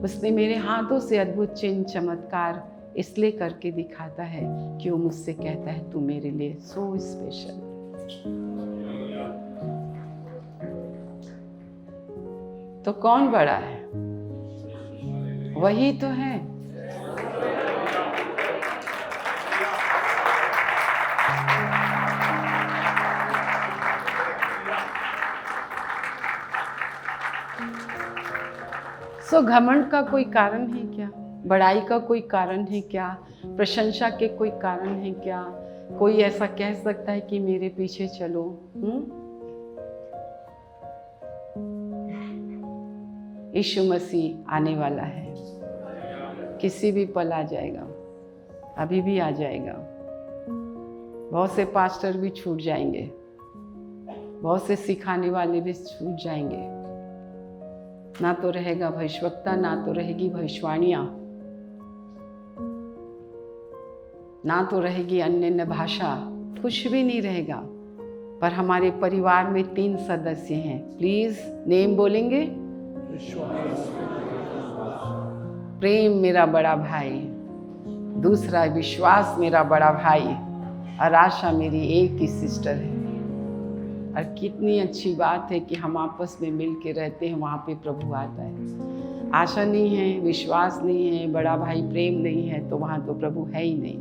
उसने मेरे हाथों से अद्भुत चिन्ह चमत्कार इसलिए करके दिखाता है कि वो मुझसे कहता है तू मेरे लिए सो स्पेशल। तो कौन बड़ा है? वही तो है। सो घमंड का कोई कारण है क्या? बड़ाई का कोई कारण है क्या? प्रशंसा के कोई कारण है क्या? कोई ऐसा कह सकता है कि मेरे पीछे चलो? यीशु मसीह आने वाला है, किसी भी पल आ जाएगा, अभी भी आ जाएगा। बहुत से पास्टर भी छूट जाएंगे, बहुत से सिखाने वाले भी छूट जाएंगे। ना तो रहेगा भविष्यवक्ता, ना तो रहेगी भविष्यवाणियां, ना तो रहेगी अन्य भाषा, कुछ भी नहीं रहेगा। पर हमारे परिवार में 3 सदस्य हैं। प्लीज नेम बोलेंगे। प्रेम मेरा बड़ा भाई, दूसरा विश्वास मेरा बड़ा भाई, और आशा मेरी एक ही सिस्टर है। और कितनी अच्छी बात है कि हम आपस में मिल के रहते हैं, वहाँ पे प्रभु आता है। आशा नहीं है, विश्वास नहीं है, बड़ा भाई प्रेम नहीं है, तो वहाँ तो प्रभु है ही नहीं।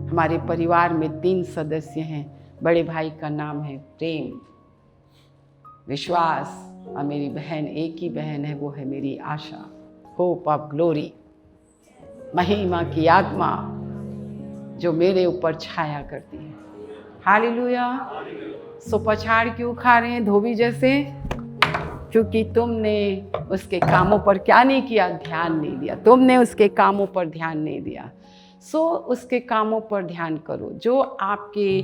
हमारे परिवार में 3 सदस्य हैं। बड़े भाई का नाम है प्रेम, विश्वास, और मेरी बहन एक ही बहन है, वो है मेरी आशा, होप ऑफ ग्लोरी, महिमा की आत्मा जो मेरे ऊपर छाया करती है। हालेलुया। सो पछाड़ क्यों खा रहे हैं धोबी जैसे? क्योंकि तुमने उसके कामों पर क्या नहीं किया? ध्यान नहीं दिया। तुमने उसके कामों पर ध्यान नहीं दिया। सो उसके कामों पर ध्यान करो जो आपके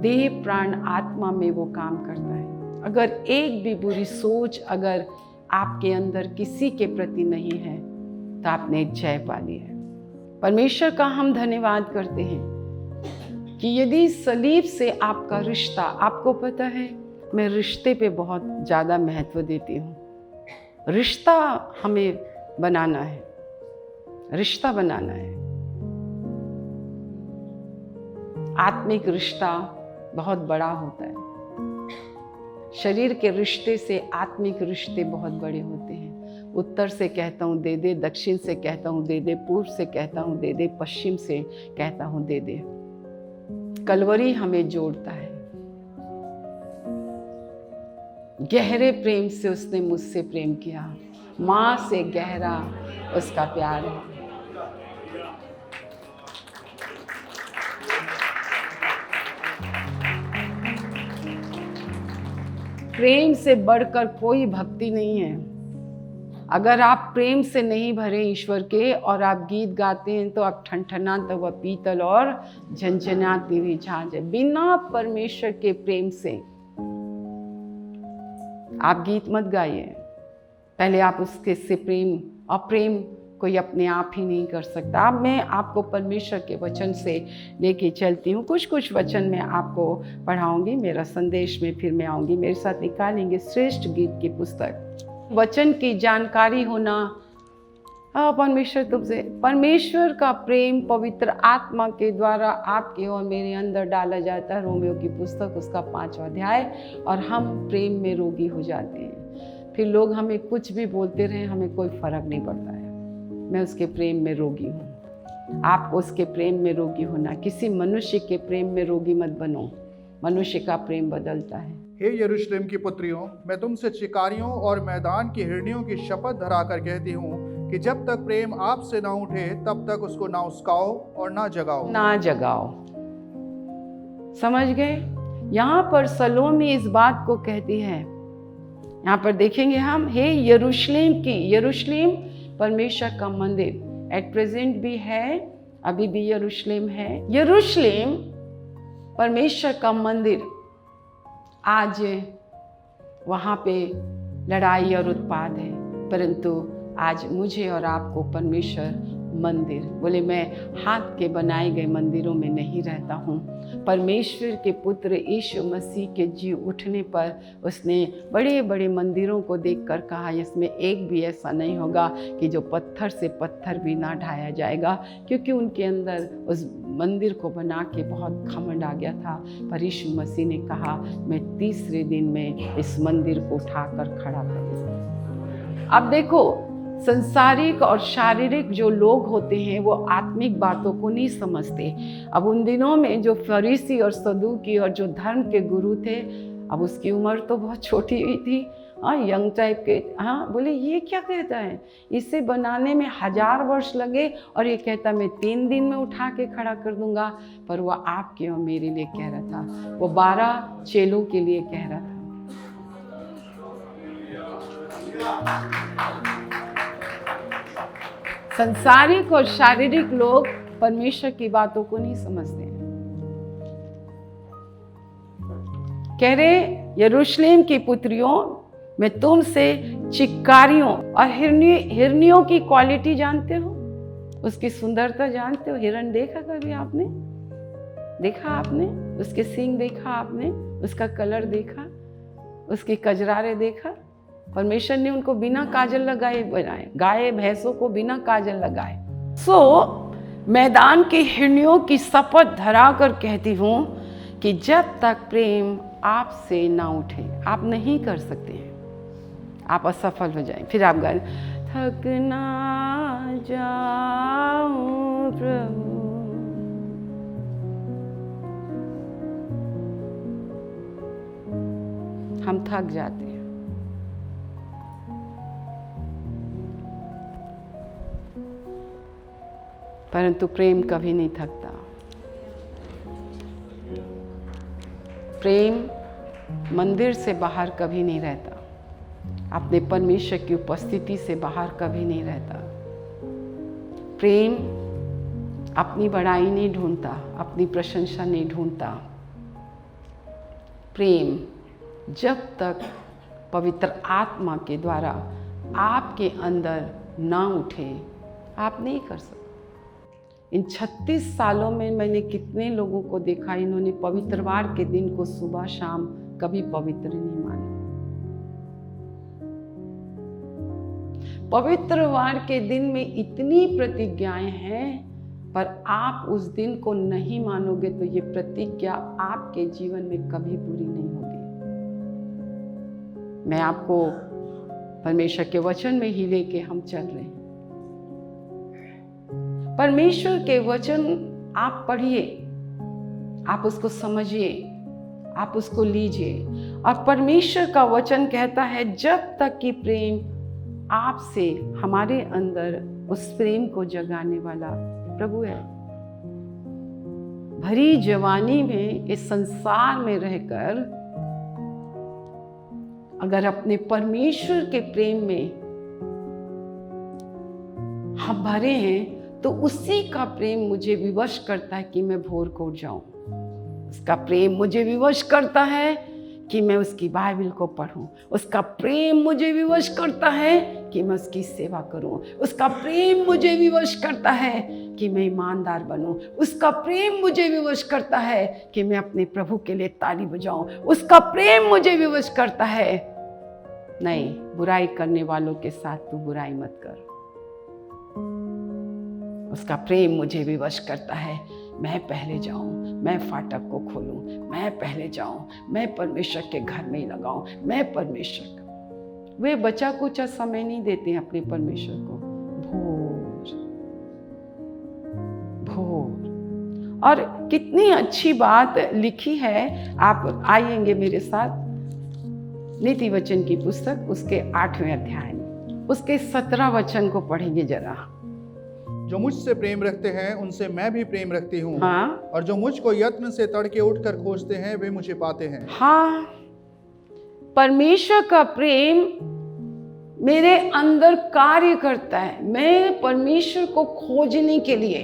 देह प्राण आत्मा में वो काम करता है। अगर एक भी बुरी सोच अगर आपके अंदर किसी के प्रति नहीं है तो आपने जय पा ली है। परमेश्वर का हम धन्यवाद करते हैं कि यदि सलीब से आपका रिश्ता, आपको पता है मैं रिश्ते पे बहुत ज़्यादा महत्व देती हूँ। रिश्ता हमें बनाना है, रिश्ता बनाना है। आत्मिक रिश्ता बहुत बड़ा होता है। शरीर के रिश्ते से आत्मिक रिश्ते बहुत बड़े होते हैं। उत्तर से कहता हूँ दे दे, दक्षिण से कहता हूँ दे दे, पूर्व से कहता हूँ दे दे, पश्चिम से कहता हूँ दे दे। कलवरी हमें जोड़ता है। गहरे प्रेम से उसने मुझसे प्रेम किया, माँ से गहरा उसका प्यार है। प्रेम से बढ़कर कोई भक्ति नहीं है। अगर आप प्रेम से नहीं भरे ईश्वर के और आप गीत गाते हैं तो आप ठनठनात हुआ पीतल और झनझनाती हुई झांझ है। बिना परमेश्वर के प्रेम से आप गीत मत गाइए। पहले आप उसके से प्रेम, और प्रेम कोई अपने आप ही नहीं कर सकता। अब मैं आपको परमेश्वर के वचन से लेके चलती हूँ। कुछ वचन मैं आपको पढ़ाऊंगी। मेरा संदेश में फिर मैं आऊँगी। मेरे साथ निकालेंगे श्रेष्ठ गीत की पुस्तक। वचन की जानकारी होना, परमेश्वर तुमसे, परमेश्वर का प्रेम पवित्र आत्मा के द्वारा आपके और मेरे अंदर डाला जाता है। रोमियो की पुस्तक उसका 5वां अध्याय। और हम प्रेम में रोगी हो जाते हैं। फिर लोग हमें कुछ भी बोलते रहे, हमें कोई फर्क नहीं पड़ता है। मैं उसके प्रेम में रोगी हूँ। आप उसके प्रेम में रोगी होना। किसी मनुष्य के प्रेम में रोगी मत बनो। मनुष्य का प्रेम बदलता है। हे यरूशलेम की पुत्रियों, मैं तुमसे चिकारियों और मैदान की हिरनियों की शपथ धराकर कहती हूँ कि जब तक प्रेम आपसे ना उठे तब तक उसको ना उस्काओ और ना जगाओ। ना जगाओ। समझ गए? यहाँ पर सलोमी इस बात को कहती है। यहाँ पर देखेंगे हम, हे यरूशलेम की, यरूशलेम परमेश्वर का मंदिर एट प्रेजेंट भी है, अभी भी यरूशलेम है। यरूशलेम परमेश्वर का मंदिर। आज वहाँ पे लड़ाई और उत्पाद है, परंतु आज मुझे और आपको परमेश्वर मंदिर। बोले मैं हाथ के बनाए गए मंदिरों में नहीं रहता हूँ। परमेश्वर के पुत्र यीशु मसीह के जी उठने पर उसने बड़े बड़े मंदिरों को देखकर कहा इसमें एक भी ऐसा नहीं होगा कि जो पत्थर से पत्थर भी ना ढाया जाएगा, क्योंकि उनके अंदर उस मंदिर को बना के बहुत घमंड आ गया था। पर यीशु मसीह ने कहा मैं तीसरे दिन में इस मंदिर को उठाकर खड़ा करूँगा। अब देखो, संसारिक और शारीरिक जो लोग होते हैं वो आत्मिक बातों को नहीं समझते। अब उन दिनों में जो फरीसी और सदूकी और जो धर्म के गुरु थे, अब उसकी उम्र तो बहुत छोटी हुई थी, यंग टाइप के। बोले ये क्या कहता है, इसे बनाने में 1000 वर्ष लगे और ये कहता मैं 3 दिन में उठा के खड़ा कर दूंगा। पर वो आपके और मेरे लिए कह रहा था, वो 12 चेलों के लिए कह रहा था। संसारिक और शारीरिक लोग परमेश्वर की बातों को नहीं समझते हैं। कह रहे यरूशलेम की पुत्रियों, मैं तुमसे चिक्कारियों और हिरनियों की क्वालिटी जानते हो, उसकी सुंदरता जानते हो। हिरण देखा कभी आपने? देखा आपने? उसके सींग देखा आपने? उसका कलर देखा? उसके कजरारे देखा? परमेश्वर ने उनको बिना काजल लगाए बनाए, गाय भैंसों को बिना काजल लगाए। मैदान की हिरनियों की शपथ धरा कर कहती हूँ कि जब तक प्रेम आपसे ना उठे आप नहीं कर सकते हैं, आप असफल हो जाएं। फिर आप गाएं, थक ना जाऊं प्रभु, हम थक जाते हैं। परंतु प्रेम कभी नहीं थकता। प्रेम मंदिर से बाहर कभी नहीं रहता, अपने परमेश्वर की उपस्थिति से बाहर कभी नहीं रहता। प्रेम अपनी बड़ाई नहीं ढूंढता, अपनी प्रशंसा नहीं ढूंढता। प्रेम जब तक पवित्र आत्मा के द्वारा आपके अंदर ना उठे आप नहीं कर सकते। इन 36 सालों में मैंने कितने लोगों को देखा, इन्होंने पवित्रवार के दिन को सुबह शाम कभी पवित्र नहीं माना। पवित्रवार के दिन में इतनी प्रतिज्ञाएं हैं, पर आप उस दिन को नहीं मानोगे तो ये प्रतिज्ञा आपके जीवन में कभी पूरी नहीं होगी। मैं आपको परमेश्वर के वचन में ही लेके हम चल रहे हैं। परमेश्वर के वचन आप पढ़िए, आप उसको समझिए, आप उसको लीजिए। और परमेश्वर का वचन कहता है जब तक कि प्रेम आपसे, हमारे अंदर उस प्रेम को जगाने वाला प्रभु है। भरी जवानी में इस संसार में रहकर अगर अपने परमेश्वर के प्रेम में हम भरे हैं तो उसी का प्रेम मुझे विवश करता है कि मैं भोर को उठ जाऊं। उसका प्रेम मुझे विवश करता है कि मैं उसकी बाइबल को पढूं। उसका प्रेम मुझे विवश करता है कि मैं उसकी सेवा करूं। उसका प्रेम मुझे विवश करता है कि मैं ईमानदार बनूं। उसका प्रेम मुझे विवश करता है कि मैं अपने प्रभु के लिए ताली बजाऊं। उसका प्रेम मुझे विवश करता है, नहीं, बुराई करने वालों के साथ तू बुराई मत कर। उसका प्रेम मुझे विवश करता है, मैं पहले जाऊं, मैं फाटक को खोलूं, मैं पहले जाऊं, मैं परमेश्वर के घर में ही लगाऊं, मैं परमेश्वर का। वे बचा कुचा समय नहीं देते हैं अपने परमेश्वर को। भोर। और कितनी अच्छी बात लिखी है, आप आएंगे मेरे साथ नीति वचन की पुस्तक, उसके 8वें अध्याय में उसके 17 वचन को पढ़ेंगे जरा। जो मुझसे प्रेम रखते हैं उनसे मैं भी प्रेम रखती हूँ। हाँ। और जो मुझको यत्न से तड़के उठकर खोजते हैं वे मुझे पाते हैं। हाँ, परमेश्वर का प्रेम मेरे अंदर कार्य करता है। मैं परमेश्वर को खोजने के लिए,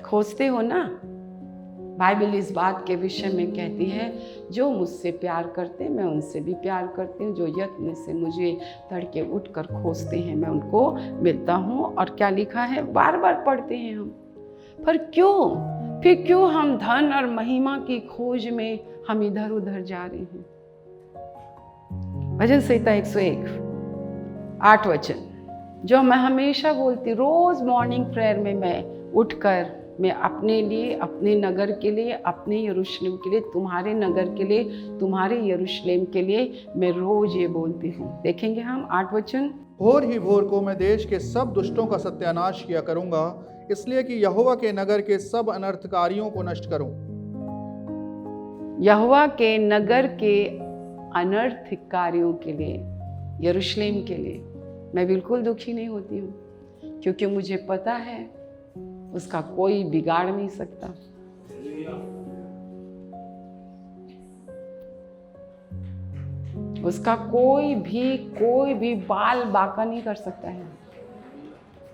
खोजते हो ना, बाइबल इस बात के विषय में कहती है, जो मुझसे प्यार करते हैं मैं उनसे भी प्यार करती हूँ, जो यत्न से मुझे तड़के उठकर खोजते हैं मैं उनको मिलता हूँ। और क्या लिखा है, बार बार पढ़ते हैं हम, पर फिर क्यों हम धन और महिमा की खोज में हम इधर उधर जा रहे हैं। भजन संहिता 101 8 वचन, जो मैं हमेशा बोलती, रोज मॉर्निंग प्रेयर में मैं उठकर मैं अपने लिए, अपने नगर के लिए, अपने यरूशलेम के लिए, तुम्हारे नगर के लिए, तुम्हारे यरूशलेम के लिए मैं रोज ये बोलती हूँ। देखेंगे हम 8 वचन। भोर ही भोर को मैं देश के सब दुष्टों का सत्यानाश किया करूंगा, इसलिए कि यहोवा के नगर के सब अनर्थकारियों को नष्ट करूं। यहोवा के नगर के अनर्थकारियों के लिए, यरूशलेम के लिए मैं बिल्कुल दुखी नहीं होती हूँ, क्योंकि मुझे पता है उसका कोई बिगाड़ नहीं सकता। उसका कोई भी बाल बांका नहीं कर सकता है।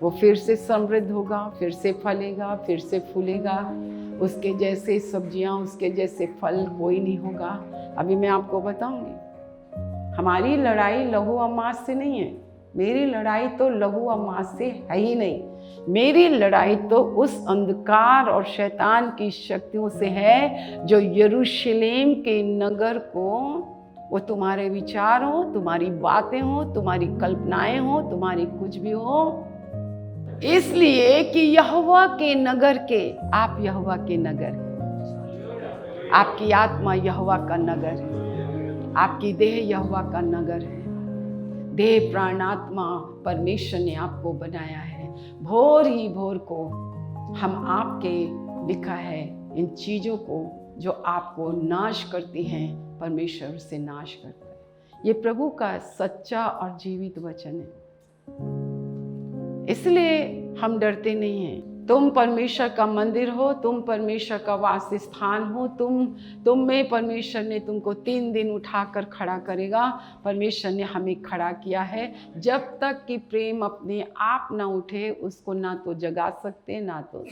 वो फिर से समृद्ध होगा, फिर से फलेगा, फिर से फूलेगा। उसके जैसे सब्जियां, उसके जैसे फल कोई नहीं होगा। अभी मैं आपको बताऊंगी, हमारी लड़ाई लहू और मांस से नहीं है। मेरी लड़ाई तो लहू और मांस से है ही नहीं। मेरी लड़ाई तो उस अंधकार और शैतान की शक्तियों से है, जो यरूशलेम के नगर को, वो तुम्हारे विचार हो, तुम्हारी बातें हो, तुम्हारी कल्पनाएं हो, तुम्हारी कुछ भी हो, इसलिए कि यहोवा के नगर के, आप यहोवा के नगर, आपकी आत्मा यहोवा का नगर है, आपकी देह यहोवा का नगर है। देह प्राण आत्मा परमेश्वर ने आपको बनाया है। भोर ही भोर को हम आपके, लिखा है, इन चीज़ों को जो आपको नाश करती हैं परमेश्वर से नाश करता है। ये प्रभु का सच्चा और जीवित वचन है, इसलिए हम डरते नहीं हैं। तुम परमेश्वर का मंदिर हो, तुम परमेश्वर का वास स्थान हो, तुम में परमेश्वर ने तुमको 3 दिन उठाकर खड़ा करेगा। परमेश्वर ने हमें खड़ा किया है। जब तक कि प्रेम अपने आप ना उठे, उसको ना तो जगा सकते, ना तो।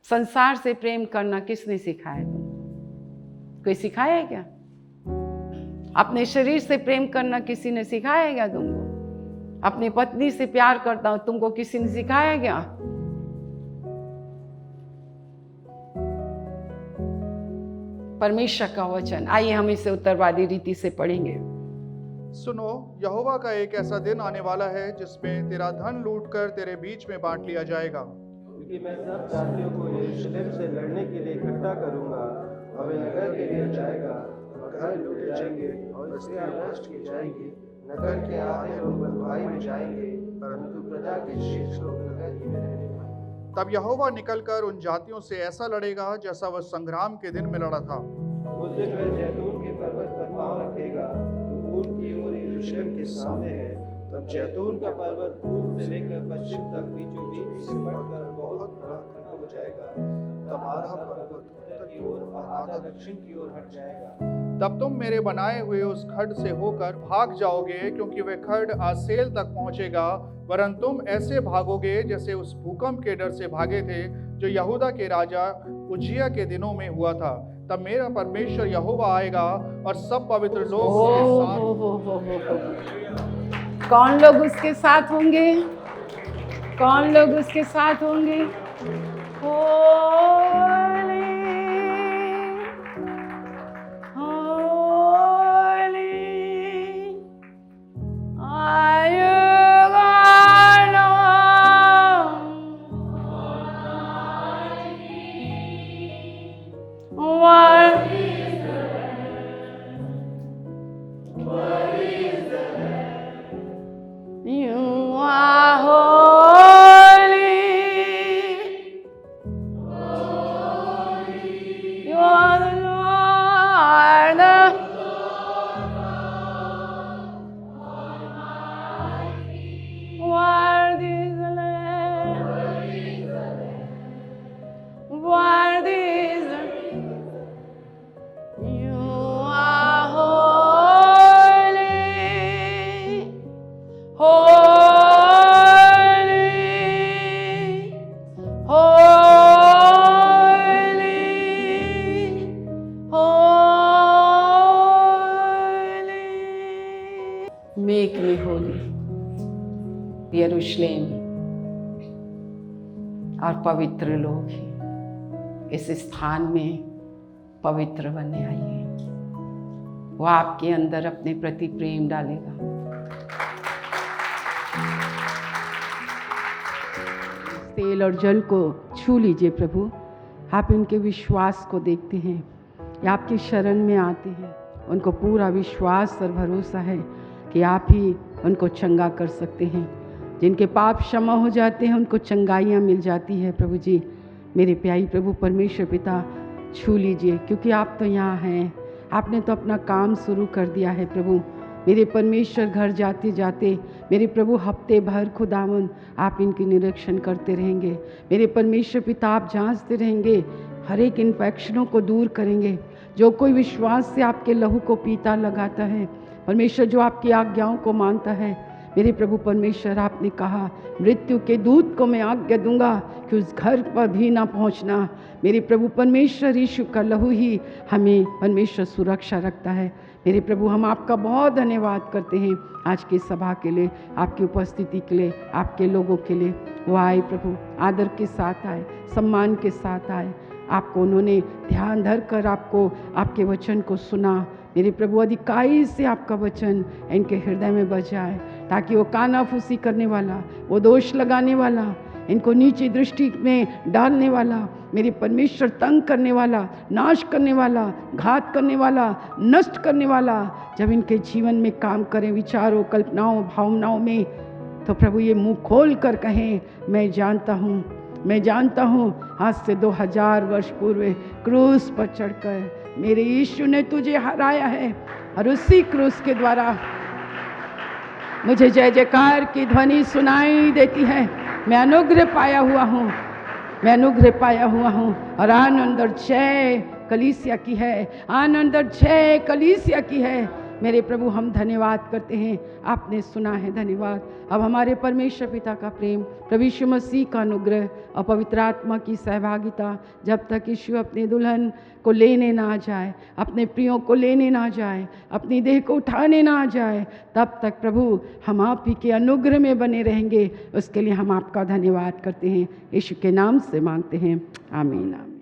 संसार से प्रेम करना किसने सिखाया तुमको? कोई सिखाया है क्या? अपने शरीर से प्रेम करना किसी ने सिखाया है क्या तुमको? अपनी पत्नी से प्यार करता हूं, तुमको किसी ने सिखाया क्या? परमेश्वर का वचन, आइए हम इसे उत्तरवादी रीति से पढ़ेंगे। सुनो, यहोवा का एक ऐसा दिन आने वाला है जिसमें तेरा धन लूटकर तेरे बीच में बांट लिया जाएगा। क्योंकि मैं सब जातियों को यरूशलेम से लड़ने के लिए इकट्ठा करूंगा, और वे नगर के लिए जाएगा, और घर लूटे जाएंगे और स्त्रियां नष्ट की जाएंगी। नगर के आधे लोग बंधुआई में जाएंगे, परंतु प्रजा के शेष लोग नगर ही में रहने पाएंगे। तब यहोवा निकलकर उन जातियों से ऐसा लड़ेगा जैसा वह संग्राम के दिन में लड़ा था। उस दिन वह जैतून के पर्वत पर पांव रखेगा, तो पूर्व की ओर यरूशलेम के सामने है। तब जैतून का पर्वत पूर्व से लेकर पश्चिम तक बीचों बीच से बढ़कर बहुत बड़ा खंड हो जाएगा। तब आधा पर्वत उत्तर की ओर और आधा दक्षिण की ओर हट जाएगा। तब तुम मेरे बनाए हुए उस खड्ड से होकर भाग जाओगे, क्योंकि वह खड्ड आसेल तक पहुंचेगा, वरन तुम ऐसे भागोगे जैसे उस भूकंप के डर से भागे थे जो यहूदा के राजा उज्जिया के दिनों में हुआ था। तब मेरा परमेश्वर यहोवा आएगा और सब पवित्र लोग उसके साथ। कौन लोग उसके साथ होंगे? कौन लोग उसके साथ होंगे? यरूशलेम और पवित्र लोग हैं, इस स्थान में पवित्र बनने आई हैं। वो आपके अंदर अपने प्रति प्रेम डालेगा। तेल और जल को छू लीजिए प्रभु। आप इनके विश्वास को देखते हैं, ये आपकी शरण में आते हैं। उनको पूरा विश्वास और भरोसा है कि आप ही उनको चंगा कर सकते हैं। जिनके पाप क्षमा हो जाते हैं उनको चंगाइयाँ मिल जाती है। प्रभु जी, मेरे प्यारी प्रभु परमेश्वर पिता, छू लीजिए, क्योंकि आप तो यहाँ हैं। आपने तो अपना काम शुरू कर दिया है प्रभु। मेरे परमेश्वर, घर जाते जाते मेरे प्रभु हफ्ते भर खुदावन आप इनकी निरीक्षण करते रहेंगे। मेरे परमेश्वर पिता, आप जांचते रहेंगे, हर एक इन्फेक्शनों को दूर करेंगे। जो कोई विश्वास से आपके लहू को पीता लगाता है परमेश्वर, जो आपकी आज्ञाओं को मानता है, मेरे प्रभु परमेश्वर, आपने कहा मृत्यु के दूत को मैं आज्ञा दूंगा कि उस घर पर भी ना पहुंचना। मेरे प्रभु परमेश्वर, यीशु का लहू ही हमें परमेश्वर सुरक्षा रखता है। मेरे प्रभु, हम आपका बहुत धन्यवाद करते हैं आज की सभा के लिए, आपकी उपस्थिति के लिए, आपके लोगों के लिए। वो आए प्रभु, आदर के साथ आए, सम्मान के साथ आए। आपको उन्होंने ध्यान धर कर आपको आपके वचन को सुना। मेरे प्रभु, अधिकाई से आपका वचन इनके हृदय में बस जाए, ताकि वो कानाफूसी करने वाला, वो दोष लगाने वाला, इनको नीची दृष्टि में डालने वाला, मेरे परमेश्वर तंग करने वाला, नाश करने वाला, घात करने वाला, नष्ट करने वाला, जब इनके जीवन में काम करें, विचारों, कल्पनाओं, भावनाओं में, तो प्रभु ये मुंह खोल कर कहें, मैं जानता हूँ आज से 2000 वर्ष पूर्व क्रूस पर चढ़कर मेरे यीशु ने तुझे हराया है, और उसी क्रूस के द्वारा मुझे जय जयकार की ध्वनि सुनाई देती है। मैं अनुग्रह पाया हुआ हूँ, और आनंद और जय कलीसिया की है, आनंद और जय कलीसिया की है। मेरे प्रभु, हम धन्यवाद करते हैं, आपने सुना है, धन्यवाद। अब हमारे परमेश्वर पिता का प्रेम, प्रभु यीशु मसीह का अनुग्रह और पवित्र आत्मा की सहभागिता, जब तक यीशु अपने दुल्हन को लेने ना जाए, अपने प्रियों को लेने ना जाए, अपनी देह को उठाने ना जाए, तब तक प्रभु हम आप ही के अनुग्रह में बने रहेंगे। उसके लिए हम आपका धन्यवाद करते हैं, यीशु के नाम से मांगते हैं, आमीन।